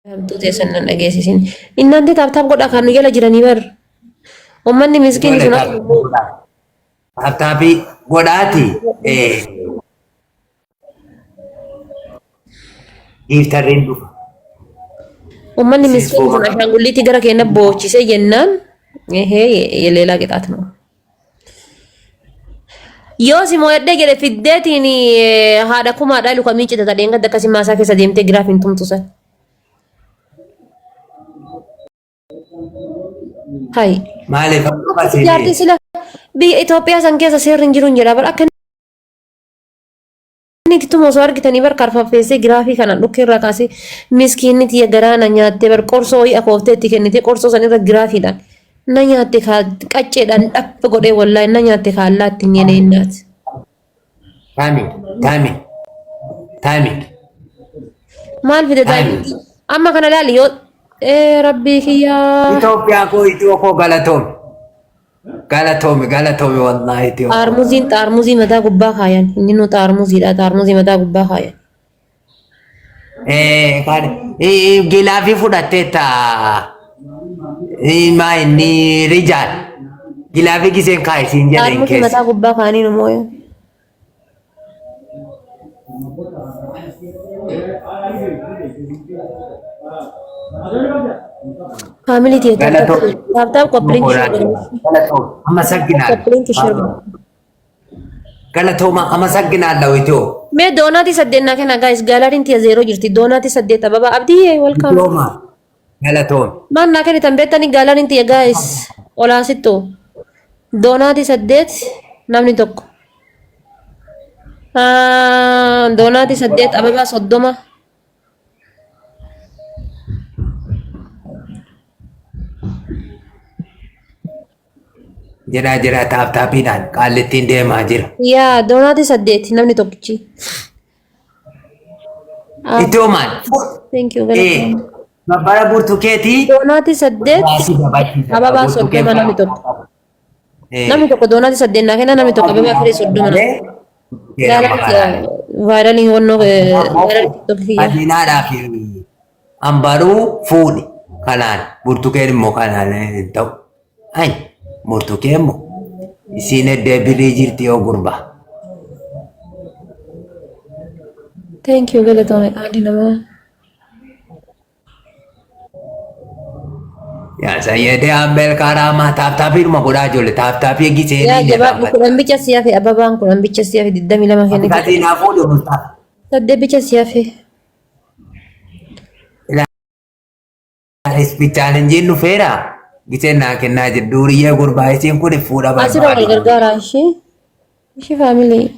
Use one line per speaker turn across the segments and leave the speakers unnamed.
Hamtuu teessan nan dhageessisin. Innanti taaptaap godha kan nu jala jiranii bar. Uummanni miskiin sun
Taaptaappii godhaati. Iftarreen dhufa.
uummanni miskiin sun ashaangulliitti gara keenya boochisee jennaan yeeleelaa qixaat nu. Yoo si moo'adhee jedhe fiddeetiin haadha kumaadhaa luka miicita tadheen gadda akkasii maasaa keessa deemtee giraafiin tumtusan. Hai.
Maaliif akkuma
Jaartii sila biyya Itoophiyaa san keessa seerri hin jiru hin jedha bar akka inni ittuma osoo argitanii bar karfaffeessee giraafii kana dhukkee irraa kaasee miskiinni tiyya garaana nyaattee bar qorsoo ho'i akooftee itti kennitee qorsoo san irra giraafiidhaan na nyaatte qacceedhaan dhapha godhee wallaahi na nyaatte kaallaatti hin yenee innaati.
Taamiin.
Maal fide taamiin? Amma kana laali yoo rabbii kiyyaa.
Itoophiyaa koo galatoomi wallaahi Itoophiyaa.
Xaarmuzii mataa gubbaa kaayan inni nu xaarmuziidha xaarmuzii mataa gubbaa kaayan.
Gilaafii fudhattee maa inni rijaal gilaafii giseen kaayisiin jedheen
Xaarmuzii
keessa.
mataa gubbaa kaanii nu mooyan. Family theater. Taap kopling
Amma sagginaa.
kopling kishir.
Galatooma amma sagginaa dhawitoo.
Mee doonaati saddeennaa kenna guys gaalariin tiya zeeroo jirti doonaati saddeetta baba abdii welcome.
Galatooma.
Maan naa kennitan beektanii gaalariin tiya guys olaasittu doonaati saddeet namni tokko. Doonaati saddeet ababaa soddoma.
Jira taaptaappiidhaan qaallittiin deemaa jira.
Yaa doonaati saddeet namni tokkichi.
Iddoo maal?
Thank you welcome.
Babbara burtukeetii.
Doonaati saddeet ababaa soddoma namni tokko. Namni tokko doonaati saddeet naa kenna namni tokko ababaa firii soddoma nama. Gaalatti vaayiralii wannoo vaayiralii tiktookii.
Adiinaadhaa fi ambaruu fuudhi kanaan burtukeen immoo kanaan hin ta'u. Ayi burtukeen immoo isiin eddee birii jirti yoo gurbaa.
Thank you galatoome qaali namaa.
Yaa sayyadee ambeel karaa taaptaappiidhuma godhaa ijoollee taappitaappii eegisee
Yaa jabaa kudhan bicha siyaa fi ababaan kudhan bicha siyaa fi 22 kenne.
Katiinaa fuudhu murtaa.
Saddeet bicha siyaa fi.
Bichaan hin jennu feera giseen naa kennaa jiru duuriyyee gurbaa isiin kun fuudha
Asirra wal gargaaraa ishee. Ishee faamilii.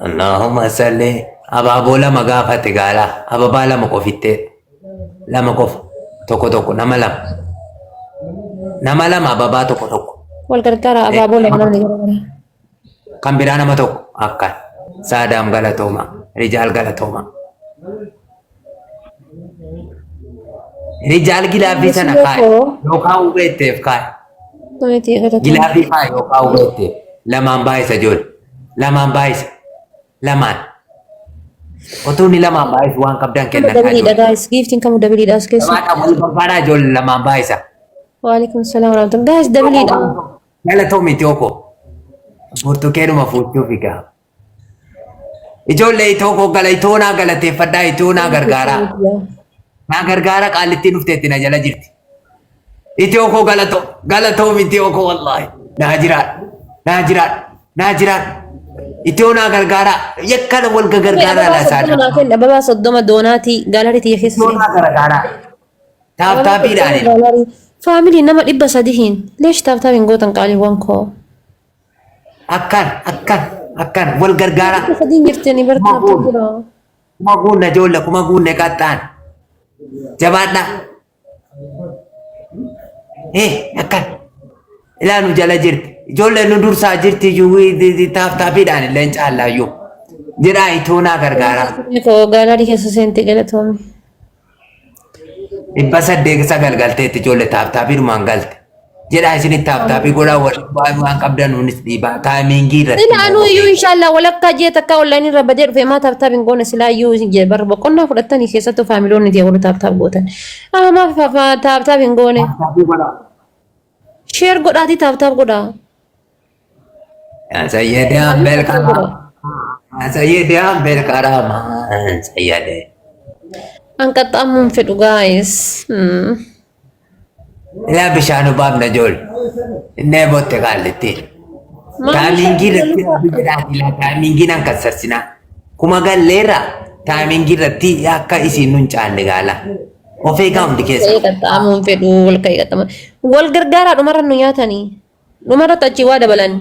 Allahumma salli abaaboo lama gaafate gaala ababaa lama qofittee lama qofa tokko nama lama ababaa tokko
Wal gargaaraa abaaboo lama namni garagaraa.
kan biraa nama tokko akkan saadaam galatooma rijaal galatooma rijaal gilaafii sana kaaye yookaan hubeetteef kaaye
Namni galatoome.
gilaafii kaaye yookaan hubeetteef lamaan baay'isa ijoollee lamaan baay'isa lamaan otoo inni lamaan baay'isu waan qabdan kennan
Dabiliidha guys. Giftiin kamu dabiliidha as keessa.
Lamaan wal barbaadaa ijoollee lamaan baay'isa.
Waalaikum salaam warahmatullahi. Guys dabiliidha.
Galatoomi Itooko. Burtukeenuma fuuchuuf egaa. Ijoollee Itooko itoonaa galateeffadhaa itoonaa gargaaraa. Naa gargaara qaallittiin dhufteetti na jala jirti. Itooko galatoomi Itooko wallaahi. Naa jiraadha. Itoonaa gargaaraa yakkana wal gargaaraa laasaadha.
Naa kenna ababaa soddoma doonaati gaalarii tiyya keessa.
Itoonaa gargaaraa. Taaptaappiidhaan.
Faamilii nama 300 leesh taaptaapiin gootan qaaliiwwan koo.
Akkan wal gargaaraa.
Sadiin jirtanii bartaatu jira.
Kuma guunna ijoollee kuma guunne qaxxaan. Jabaadhaa. Akkan. Ilaalu jala jirti. Ijoolleen nu dursaa jirti taaptaappiidhaan illee hin caallaayyuu. Jedhaa itoonaa gargaaraa.
Koo gaalarii keessa seente galatoome.
800 galgalteetti ijoollee taaptaappiidhumaan galte. jedha isin taaptaabii godhaa waan qabdan nunis dhiibaa taayimiingii irratti.
Ila anu iyyuu inshallah walakkaa jee takka online irra badee dhufe maa taaptaap hin goone silaa iyyuu jee bar boqonnaa fudhattanii keessattuu faamiloonni jee warri taaptaap gootan. Maa taaptaap hin goone. Share godhaati taaptaap godhaa.
Sayyidee Ambeel Karamaa. Sayyidee Ambeel Karamaa. Sayyidee.
Anqaxxaamuun fedhu guys.
Ila bishaan baafna jool. Innee botte kaalletti. Taayimiingii irratti jedhaati laa taayimiingii nan kassarsinaa. Kuma galleerra taayimiingii irratti akka isiin nun caalle gaala. Of eegaa hundi keessa.
Anqaxxaamuun fedhu wal qayyaqaxama. Wal gargaaraa dhumarra nu nyaatanii. Dhumarratti achi waa dabalan.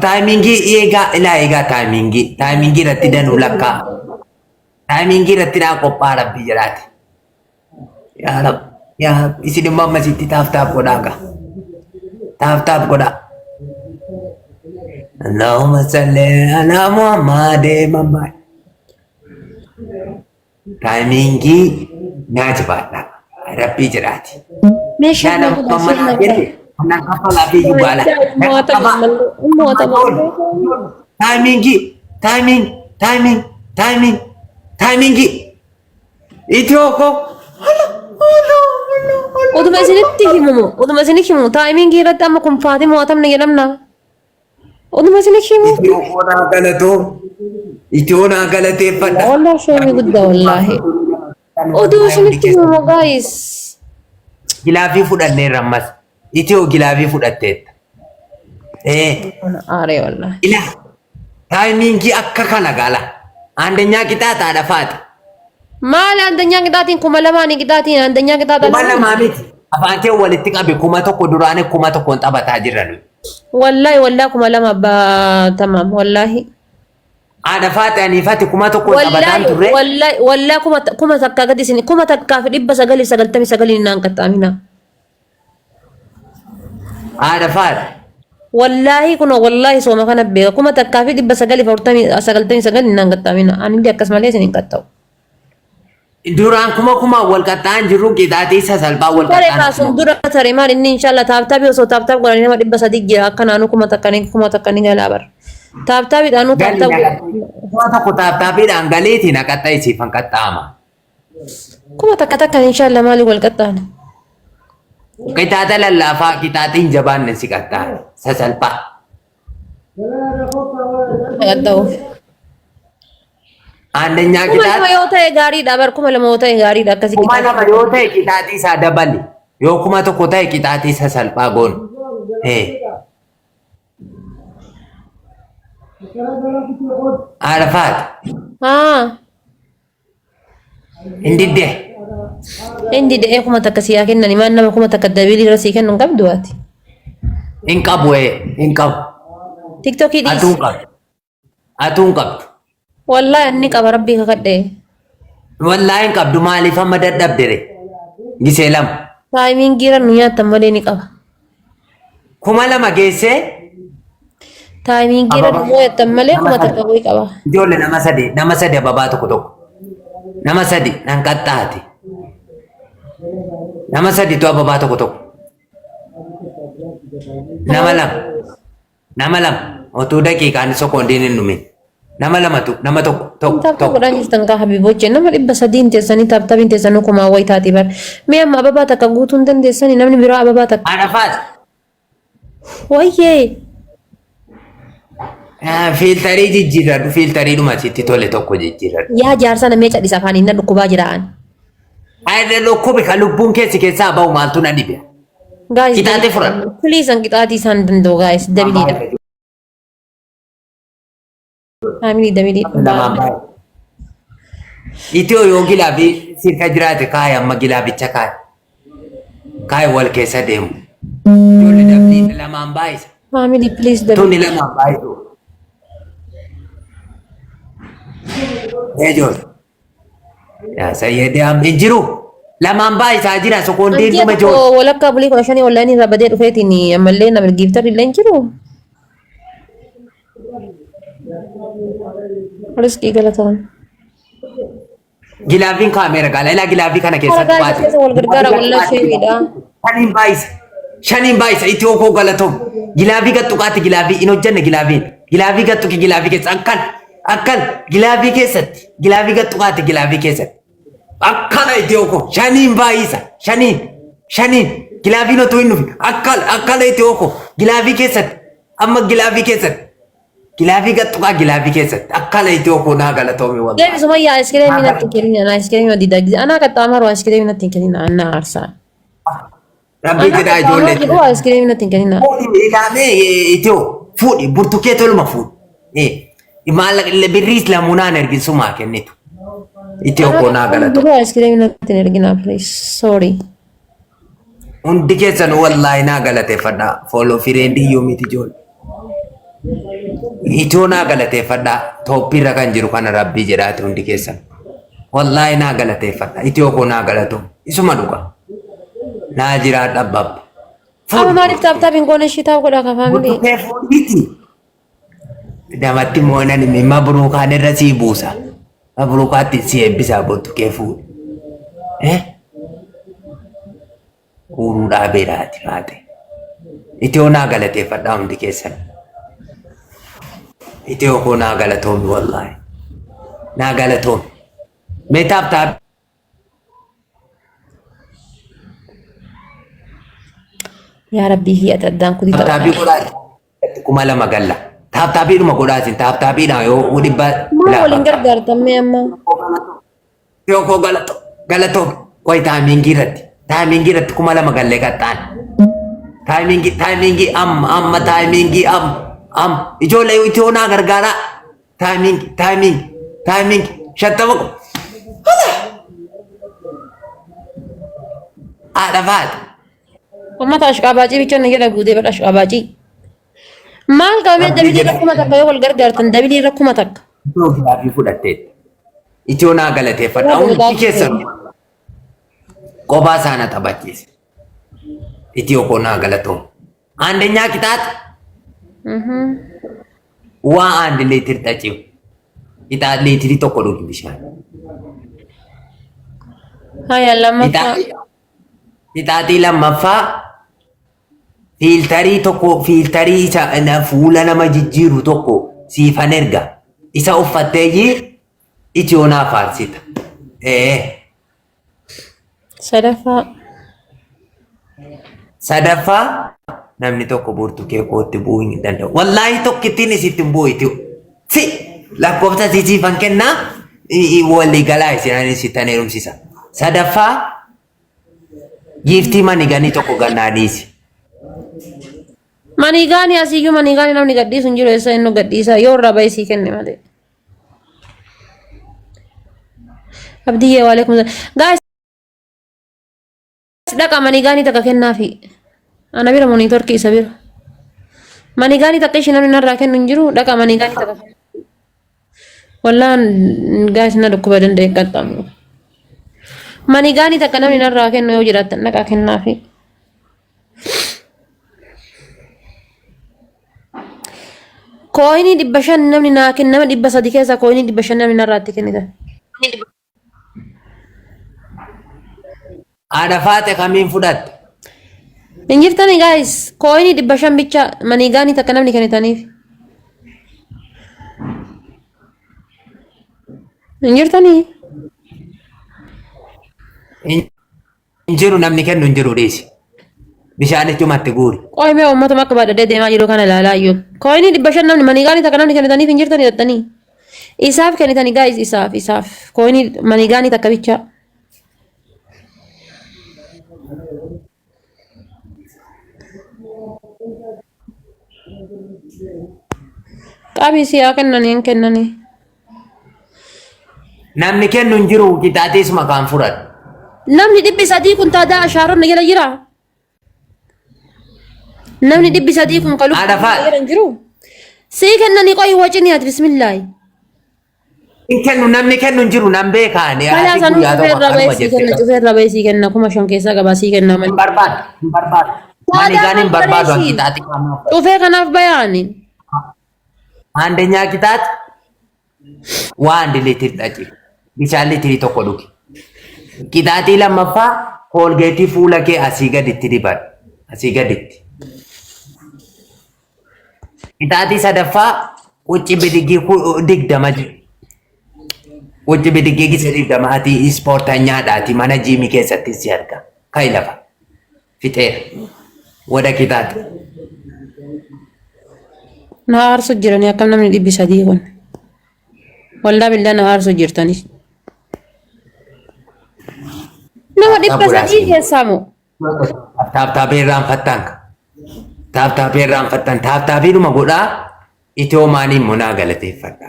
Taayimiingii eegaa ilaa eegaa taayimiingii irratti danuu lakkaa. Taayimiingii irratti naa qophaa rabbii jedhaati. Yaa rab yaa isin immoo ammasitti taaptaap godhaa gaa. Taaptaap godhaa. Allahumma salli ala Muhammad mammaa. Taayimiingii nyaati baadhaa. Rabbii jedhaati.
Meeshaa
Yaa nama mammaa jette. Nang kafalaa fi jubaala. Taayimiingii. Itooko.
Utuma isinitti himu taayimiingii irratti amma kun faatii mo'atamne jedhamna. Utuma isinitti himu.
Itoo naa galateeffadha.
Wallah sheemii guddaa wallaahi. Utuma isinitti himu guys.
Gilaafii fudhanneerra ammas. Itoo gilaafii fudhatteetta.
Aaree wallaahi.
Ila taayimiingii akka kana gaala. Andanyaa qixaaxaadha faati.
Maal andanyaa qixaatiin kuma lamaanii qixaatiin andanyaa qixaaxa
kuma lamaa miti. Afaan kee walitti qabe kuma tokko duraanii kuma tokkoon taphataa jirran.
Wallaahi kuma lama abbaa tamaam wallaahi.
Haadha faati aniifati kuma tokkoon taphataan turre.
Wallaahi kuma takkaa gadi isin kuma takkaa fi 999 naan qaxxaamina.
Haadha faati.
Wallaahi kun wallaahi sooma kana beeka kuma takkaa fi 999 naan qaxxaamina. Ani illee akkasumallee isin hin qaxxa'u.
Duraan kuma wal qaxxaan jirru qixaaxii sasalphaa wal
Tare
qaxxaan.
kaasun dura tare maal inni inshallah taaptaabii osoo taaptaab godhanii nama 300 jira akka naannoo kuma takkanii galaa bara. Taaptaabiidhaanuu taaptaab
Kuma tokko taaptaabiidhaan galeetiin qaxxaisiifan qaxxaama.
kuma takkan inshallah maali wal qaxxaana.
Qixaaxa lallaafaa qixaaxiin jabaanne si qaxxaana sasalphaa.
Qaxxa'uuf.
Andanyaa
Kuma
qixaaxa.
lama yoo ta'e gaariidha bar kuma lama yoo ta'e gaariidha akkasii
Kuma lama yoo ta'e qixaaxii isaa dabali. Yoo kuma tokko ta'e qixaaxii sasalphaa goon. Haadha faati. Indiddee.
Indi da'ee kuma takka siyaa kennani maan nama kuma takka dabilii irra sii kennu hin qabdu ati.
Hin qabu hin qabu.
Tiktokii dhiisi.
Atuun qabdu.
Wallaahi inni qaba rabbii kakadhee.
Wallaahi hin qabdu maaliif amma dadhabdere? Gisee lama.
Taayimiingii irra nu nyaattan malee ni qaba.
Kuma lama geessee
Taayimiingii irra nu nyaattan malee kuma takka bu'ii qaba.
ijoollee nama sadi ababaa tokko tokko. Nama sadi nan qaxxaati. Nama saditu ababaa tokko tokko. Nama lama otuu daqiiqaan sekoondiin hin dhumin. Nama tokko
Taaptaa godhaan jirtan kaa habiboche nama 300 teessanii taaptaabiin teessanuu kumaa wayii taati bar. Mee amma ababaa takka guutuu hin dandeessanii namni biraa ababaa takka.
Arafaat.
Wayyee.
Fiiltarii jijjiirradhu fiiltarii dhuma sitti tole tokko jijjiirradhu.
Yaa jaarsa namee cadhisa afaan inni dhukkubaa jiraan.
Ayda dhukkubi ka lubbuun keessaa bahu maaltu na dhibe.
Guys,
Qixaaxii fudhadhu.
please an qixaaxii isaan danda'u guys dabiliidha. Family dabiliidha.
Itiyoo yoo gilaabii sirka jiraate kaaya amma gilaabicha kaaya. Kaaya wal keessa deemu. Ijoollee dabaliidha lamaan baay'isa.
Family please dabiliidha.
Tuni lamaan baay'isu. Ijoollee. Yaa sayyadee amma hin jiru. Lamaan baay'isaa jira sekoondiin dhuma
Anjii
ijoollee.
tokko walakkaa bulii 15 online irra badee dhufeetiin ammallee nama giiftar illee hin jiru. Riskii galatoon.
Gilaabiin kaameera gaala. Ilaa gilaabii kana keessatti
Hargaa keessa wal gargaara walaa sheemiidha.
Kan hin baay'ise. Shaniin baay'isa itiyoo koo galatoom. Gilaafii gattu qaatti gilaafii hin hojjenne gilaafiin. Gilaafii gattu ki gilaafii keessatti akkan gilaafii keessatti gilaafii gattu qaatti gilaafii keessatti. Akkana itiyoo koo shaniin baay'isa shaniin gilaafiin otoo hin dhufin akkana itiyoo koo gilaafii keessatti amma gilaafii keessatti. Gilaafii gattu qaa gilaafii keessatti akkana itiyoo koo naa galatoomi wanta.
Deebi sumayyaa iskiriimii natti hin kennin iskiriimii dida anaa qaxxaamaru iskiriimii natti hin kennin anaa aarsaa.
Rabbi jedhaa ijoollee.
Anaa iskiriimii natti hin kennin.
Ilaamee itiyoo fuudhi burtukee toluma fuudhi. Maallaqa birriis lamuunaan ergisumaa kennitu. Itiyoo koo naa galatoomi.
Iskiriimii natti hin erginaa please sorry.
Hundi keessan wallaahi naa galateeffadhaa fooloo fireendii yoomiiti ijoollee. Itoo naa galateeffadhaa tooppiirra kan jiru kana rabbii jedhaati hundi keessan. Wallaahi naa galateeffadhaa itoo koo naa galatoom isuma dhuga. Naa jiraadha abbabba.
Amma maaliif taaptaapiin goone ishii taa'u godhaa ka faamilii?
Burtukee fuudhiiti. Namatti moonan immoo buruukaan irra sii buusa. Buruukaatti si eebbisaa burtukee fuudhi. Uuruu dhaabeedhaati baate. Itoo naa galateeffadhaa hundi keessan. Itiyoo koo naa galatoomi wallaahi. Naa galatoomi. Mee taaptaap.
Yaa Rabbii hiyyata addaan kutii ta'u.
Taaptaabii godhaa kuma lama galla. Taaptaabiidhuma godhaasin taaptaabiidhaan yoo dhibbaa.
Maa waliin gargaartammee amma.
Itiyoo koo galatoomi. Qoy taayimiingii irratti kuma lama gallee qaxxaan. Taayimiingii amma taayimiingii amma. Ijoollee itiyoo naa gargaaraa. Taayimiingii. Shattama ko. Haadha faati.
Uummata ashqaabaacii bichoonni jedha guutee badha ashqaabaacii. Maal qabamee dabilii rakkuma takka yoo wal gargaartan dabilii rakkuma takka.
Itiyoo gilaafii fudhatteetti. Itiyoo naa galateeffadha. Hundi keessan kophaa isaana taphachiise. Itiyoo koo naa galatoom. Aandenyaa kitaata. Waa aandi leetir xaciu. Ixaa leetirii tokko dhugi bishaan.
Haya lammaffaa.
Ixaatii lammaffaa fiiltarii isa fuula nama jijjiiru tokko siifan erga. Isa uffatteeyyii itiyoo naa faarsita. Sadaffaa namni tokko burtukee kootti bu'uu hin danda'u. Wallaahi tokkittiin isitti hin bu'itu. Si lakkoofsa siifan kennaa walii galaa isin isitti heerumsisa. Sadaffaa giiftii maniganii tokko gannaadhiisi.
Manigaanii asiiyyuu manigaanii namni gadhiisu hin jiru eessa inni gadhiisa yoo irraa bahee sii kenne malee. Abdiyyee waalaikum salaam. Gaa'is dhaqa manigaanii takka kennaafi. Ana bira monitorkii isa bira. Manigaanii takka ishee namni narraa kennu hin jiru dhaqa manigaanii takka. Wallaan gaa'is na dhukkuba danda'e qaxxaamu. Manigaanii takka namni narraa kennu yoo jiraatan dhaqa kennaafi. Koinii 500 namni naa kenna nama 300 keessa koinii 500 namni narraatti kennitan.
Haadha faate kamiin fudhatte?
Hin jirtanii gaa'is koinii 500 bicha manigaanii takka namni kennitaniif. Hin jirtanii?
Hin jiru namni kennu hin jiru dhiisi. Bishaanitti matti guuri.
Qoy mee uummatuma akka baadhadhee deemaa jiru kana ilaalaa iyyuu. Koinii 500 namni manigaanii takka namni kennitaniif hin jirtanii jettanii. Isaaf kennitanii gaa'is isaaf koinii manigaanii takka bicha. Qabii siyaa kennanii hin kennanii.
Namni kennu hin jiru qixaateesuma kaan fudhadhu.
Namni 300 kun taadaa ashaaronni jala jira. Namni 300 kun qalu jala jiru. Sii kennanii qoyi wacini ati bismillaahi.
In kennu namni kennu hin jiru nan beekaani.
Kala sanu cufeerra bahee sii kenna kuma shan keessaa qabaa sii kenna malee.
Hin barbaadu. Manigaaniin barbaadu qixaati kanaaf.
Cufee kanaaf bayaani.
Aandenyaa qixaati. Waan liitiri dhaci. Bishaan liitirii tokko dhugi. Qixaatii lammaffaa koolgeetii fuula kee asii gaditti dibadhu. asii gaditti. Qixaaxii sadaffaa quncii bidigii digdama jiru. Quncii bidigii gisa digdama ati ispoortanyaadhaati mana jiimii keessatti si arga. Ka'i lafa. Fixeera. Wada qixaaxi.
Na aarsu jiranii akkam namni 300 kun. Waldaa bildaa na aarsu jirtanii. Nama 300 keessaa moo?
Taaptaapee irraanfattaan ka. Taaptaapee irraanfattaan taaptaapiidhuma godhaa itoo maaliin munaa galateeffadha.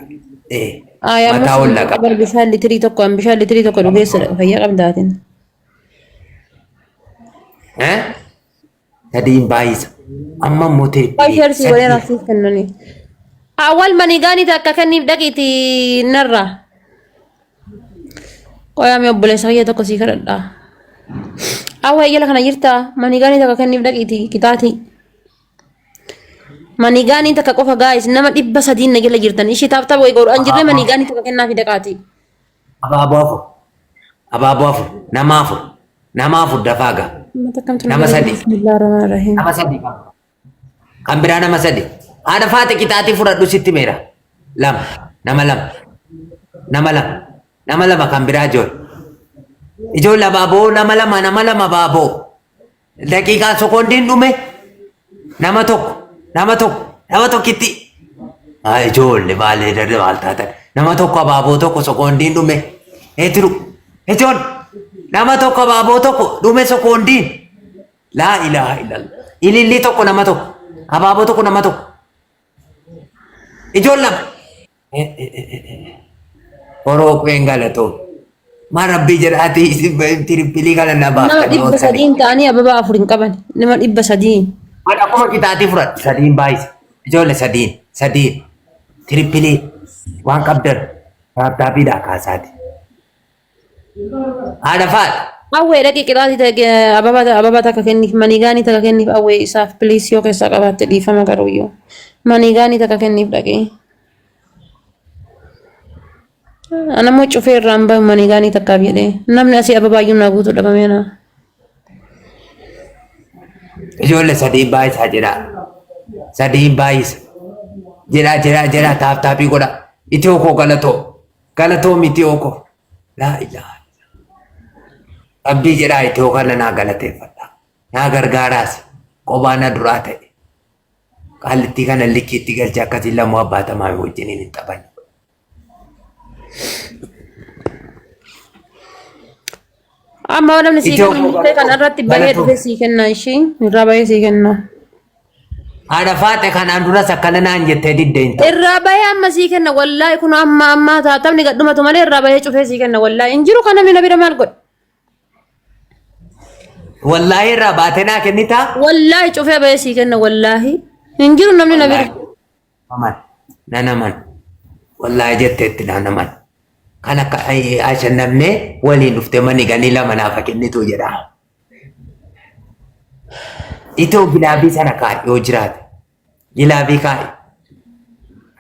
Mataa ol laqa.
Bishaan litirii tokko dhugeessadha fayyaa qabdaatiin.
Sadiin baay'isa. Amma immoo
Shersi godhee raabsiif kennanii. Awwal manigaanii takka kenniif dhaqiiti narraa. Qoyaamii obboleessa kiyya tokko sii kadhadhaa. Awwa eeyyala kana jirtaa manigaanii takka kenniif dhaqiiti qixaatii. Manigaanii takka qofa gaayis nama 300 na jala jirtan ishii taaftaa boy godhu an jirre manigaanii takka kennaa fi dhaqaati.
Abaaboo afur nama afur dafaaga. Nama sadii. Nama sadii kan biraa nama sadii. Haadha faate qixaatii fudhadhu sitti meera. Nama lama kan biraa ijoollee abaaboo nama lama abaaboo. Daqiiqaa sekoondiin dhume nama tokkitti. Ijoollee baalee darbe maal taatan nama tokko abaaboo tokko sekoondiin dhume. Nama tokko abaaboo tokko dhume sekoondiin. Laa ilaaha illallah. Ilillii tokko nama tokko. Abaaboo tokko nama tokko. Ijoollee Oroo qeen galatoo. Maa rabbii jedhaatii tirippilii kana na baaftan.
Nama 300 ta'anii ababaa 4 hin qaban. Nama 300.
Akkuma qixaatii fudhadhu. Sadiin baay'isa. Ijoollee sadiin. Tirippilii waan qabdan taaptaapiidhaa kaasaati. Haadha faadha.
Awwee dhaqii qixaatii ababaa takka kenniif manigaanii takka kenniif awwee isaaf piliis yoo keessaa qabaatte dhiifama garuuyyuu. Manigaanii takka kenniif dhaqee. Anammoo cufee irraan bahu manigaanii takkaaf jedhee namni asii ababaayyuu naa guutuu dhabameena.
Ijoollee sadiin baay'isaa jedha. Sadiin baay'isa. Jedha taaptaapii godha. Itiyoo koo galatoo mitiyoo koo. Laa ilaaha. Abdii jedhaa itiyoo kana naa galateeffadha. Naa gargaaraas qophaa na duraa ta'e. Qaallittii kana likkiitti galchee akkasiin lamoo abbaatamaa wajjiniin hin taphanne.
Amma namni sii kan irratti bahee dhufe sii kennaa ishii irraa bahee sii kennaa.
Haadha faate kanaan duras akkana naan jettee diddeen ta'u.
Irraa bahee amma sii kenna wallaahi kun amma taa'amni gadhumatu malee irraa bahee cufee sii kenna wallaahi hin jiru kan namni na bira maal godha.
Wallaahi irraa baatee naa kennitaa?
Wallaahi cufee bahee sii kenna wallaahi hin jiru namni na bira.
Nanaman. Wallaahi jetteetti nanaman. Kan akka ashannamnee waliin dhufte mani ganii lama naaf kennitu jedha. Itoo gilaabii sana kaa'i yoo jiraate. Gilaabii kaa'i.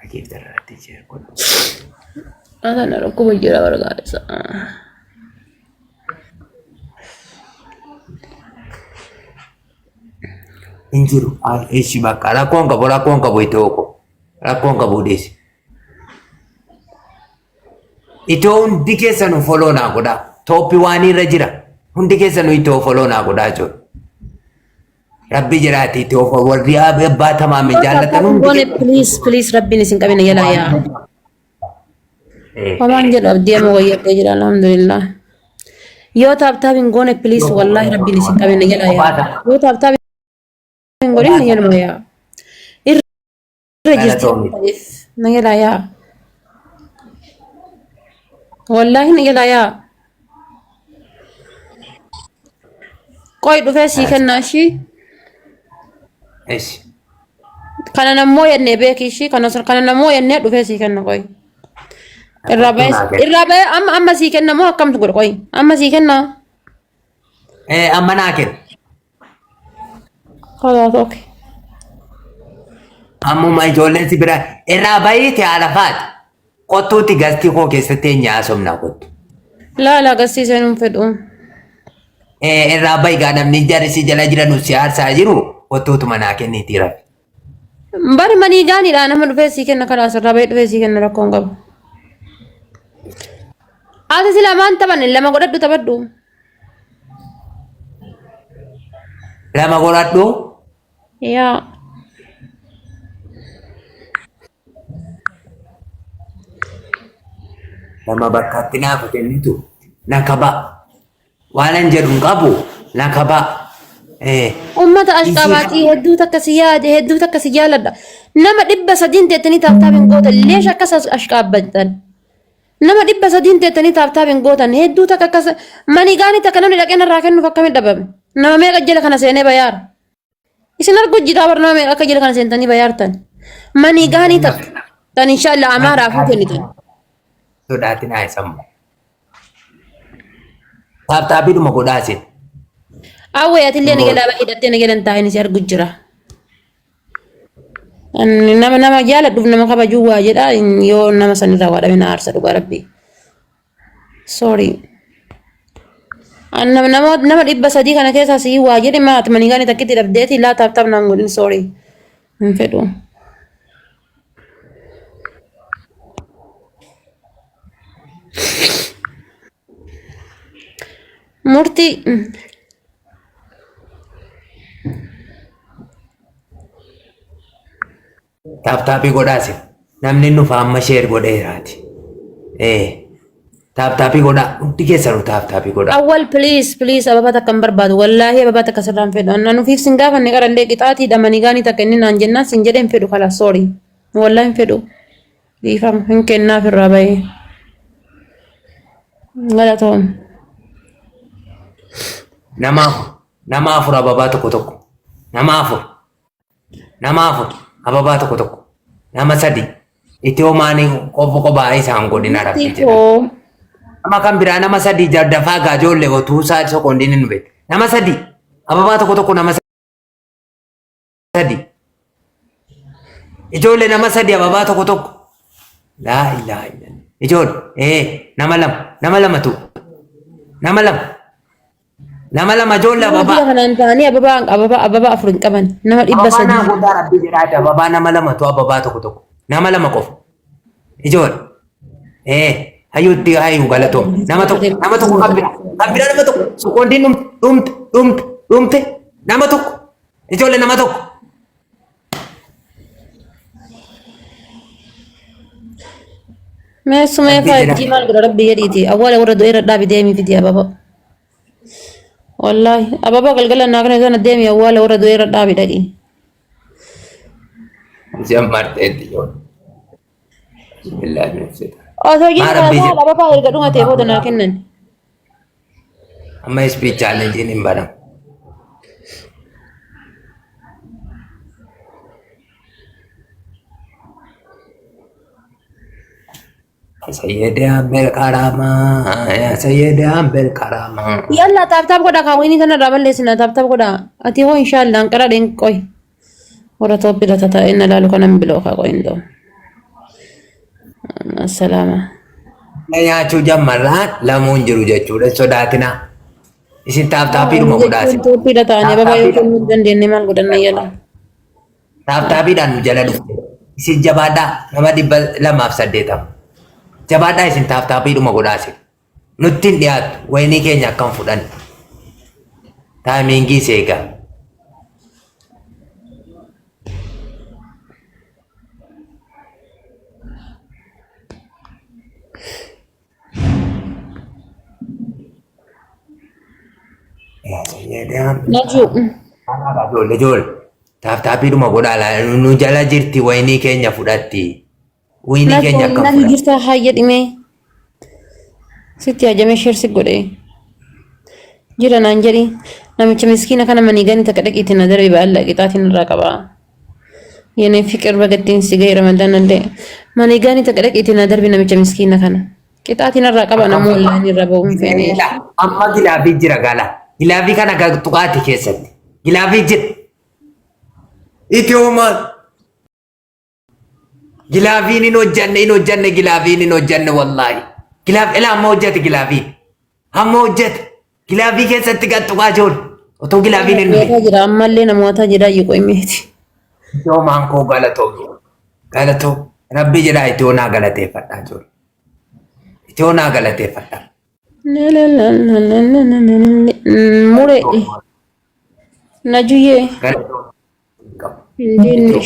Akeef darratti jira kun.
Ana rakkoo jira barbaadisa.
Injiru eeshi bakka rakkoon qabu itoo ko. Rakkoon qabu deesi. Itoo hundi keessanuu foloo naa godhaa. Tooppii waan irra jira. Hundi keessanuu itoo foloo naa godhaa jiru. Rabbi jiraati itoo warri abbaa tamaame jaallatan hundi.
Please rabbiin isin qabina yalaa yaa. Homaan jedhu abdii amma wayyaaqee jira alhamdulillah. Yoo taaptaabiin goone please wallaahi rabbiin isin qabina yalaa yaa. Yoo taaptaabiin godhin yaluma yaa. Irra jirti na yalaa yaa. Wallahi ni yala yaa. Qoy dhufee sii kennaa ishii. Kana nammoo yennee beeki ishii kana nammoo yennee dhufee sii kenna qoy. Irraa bahee amma sii kenna moo akkamtu godha qoy amma sii kenna.
Amma naa kenna.
Kalaas oke.
Ammuma ijoolleen si bira irraa bahiiti haala faati. Qottuutti gastii koo keessatti eenyaa somnaa qottu.
Laala gastii seenuun fedhu.
irraa baay'ee namni jaarsi jala jiran siyaarsaa jiru ottuutuma naa kenniitii rafi.
Bari manii gaaniidha nama dhufee sii kenna karaa asirraa bahee dhufee sii kenna rakkoon qabu. Ati si lamaan taphanne lama godhadhu taphadhu.
Lama godhadhu.
Yaa.
Lama bakkaatti naafu kennitu nakaba waan jedhu qabu nakaba.
Ummata ashqabaatii hedduu takka si yaade hedduu takka si jaaladha. Nama 300 teettanii taaptaabin gootan leesha akkas ashqaabbattan. Nama 300 teettanii taaptaabin gootan hedduu takka akkas manii gaanii takka namni dhaqeen irraa kennuuf akkamitti dhabame. Nama meeqa jala kana seenee bayaar. Isin argu jiraa bar nama meeqa akka jala kana seentanii bayaartan. Manii gaanii takka tan inshaallah amaaraafuu kennitan.
Sodaatiin haa sammu. Taaptaabidhuma godhaasin.
Awwee atillee ni galaa hidhattee ni galan taa'in si argu jira. Nama jaaladhuuf nama kabajuu waa jedha yoo nama sanirraa waa dhabe na aarsa dhugaa rabbi. Sorry. Nama 300 kana keessa si waa jedhe maati manii gaanii takkitti dhabdeeti laa taaptaap naan godhin sorry. Hin fedhu. Murtii.
Taaptaappii godhaasin namni nufa amma sheer godheeraati. Taaptaappii godhaa hundi keessanuu taaptaappii godhaa.
Awwal please ababaa takka hin barbaadu wallaahi ababaa takka sirraan fedhu anna nufiif sin gaafanne qarallee qixaatii dhamanii gaanii takka inni naan jennaan sin jedheen fedhu kala sorry wallaahi hin fedhu dhiifama hin kennaaf irraa bahee galatoom.
Nama afur ababaa tokko nama afur ababaa tokko nama 3 itoo maanii qophaa isaan godhina rabbi jedha. Nama kan biraa nama 3 jardafaa gaajoollee otuu isaa soqoondiin hin beeku. Nama 3 ababaa tokko nama 3 ijoollee nama 3 ababaa tokko laa ilaaha illallah ijoollee nama lamatu nama lama ijoollee ababaa.
Kanaan ta'anii ababaa afur hin qaban nama 300.
Ababaa naa guddaa rabbi jedhaa ababaa nama lamatu ababaa tokko nama lama qofa ijoollee. Hayuutti hayu galatoom nama tokko kan biraa nama tokko soqoondiin dhumte nama tokko ijoollee nama tokko.
Meesumee faayidii maal godha rabbi jedhiiti awwaala warra du'eera dhaabi deemii fidi ababa. Wallaahi ababa galgala naa kana sana deemii awwaala warra du'eera dhaabi dhaqi.
Jammarteetti yoo. Bismillaahi nafsita.
Osoo jiru ababa erga dhumatee booda naa kennan.
Amma speech challenge hin baram. Sayyidee Ambel Karama, Sayyidee Ambel Karama.
Yalla taap goda kawini kana double lesna taap goda. Ati ho inshallah angkara den koi. Ora topi da tata inna lalu kana mbilo ka ko indo. Assalama.
Nyaachuu jammarraa lamuun jiru jechuudha sodaatina. Isin taaptaappiidhuma godhaasi.
Tooppiidha ta'anii ababaa yoo kennuu dandeenye maal godhanna yala.
Taaptaappiidhaan nu jala dhufte. Isin jabaadhaa nama 280. Jabaadhaa isin taaptaappiidhuma godhaasi. Nutti hin dhiyaatu wayinii keenya akkam fudhan. Taayimiingii seegaa. Ijoollee taaptaappiidhuma godhaa nu jala jirti wayinii keenya fudhatti. Wayinii keenya akkam fudhatti.
Jirta hayya dhimee sitti hajamee shirsi godhee jira naan jedhi namicha miskiina kana manii gani takka dhaqiitti na darbe baala qixaatiin irraa qaba. Yenee fiqir bagattiin si gahee ramadaan illee manii gani takka dhaqiitti na darbe namicha miskiina kana qixaatiin irraa qaba namuu wallaan irra ba'uun feenee.
Amma gilaafii jira gala. Gilaafii kana tuqaati keessatti. Gilaafii jira. Itoomaan. Gilaafiin hin hojjanne gilaafiin hin hojjanne wallaahi. Gilaaf ilaa amma hojjete gilaafiin. Amma hojjete. Gilaafii keessatti gattuqaa jiru. Otoo gilaafiin hin
Namoota jira ammallee namoota jira yiqoo himeeti.
Itoo maankoo galatoo galatoo rabbi jedhaa itoo naa galateeffadhaa jiru. Itoo naa galateeffadhaa.
Mure najuyyee.
Galatoo.
Hindi.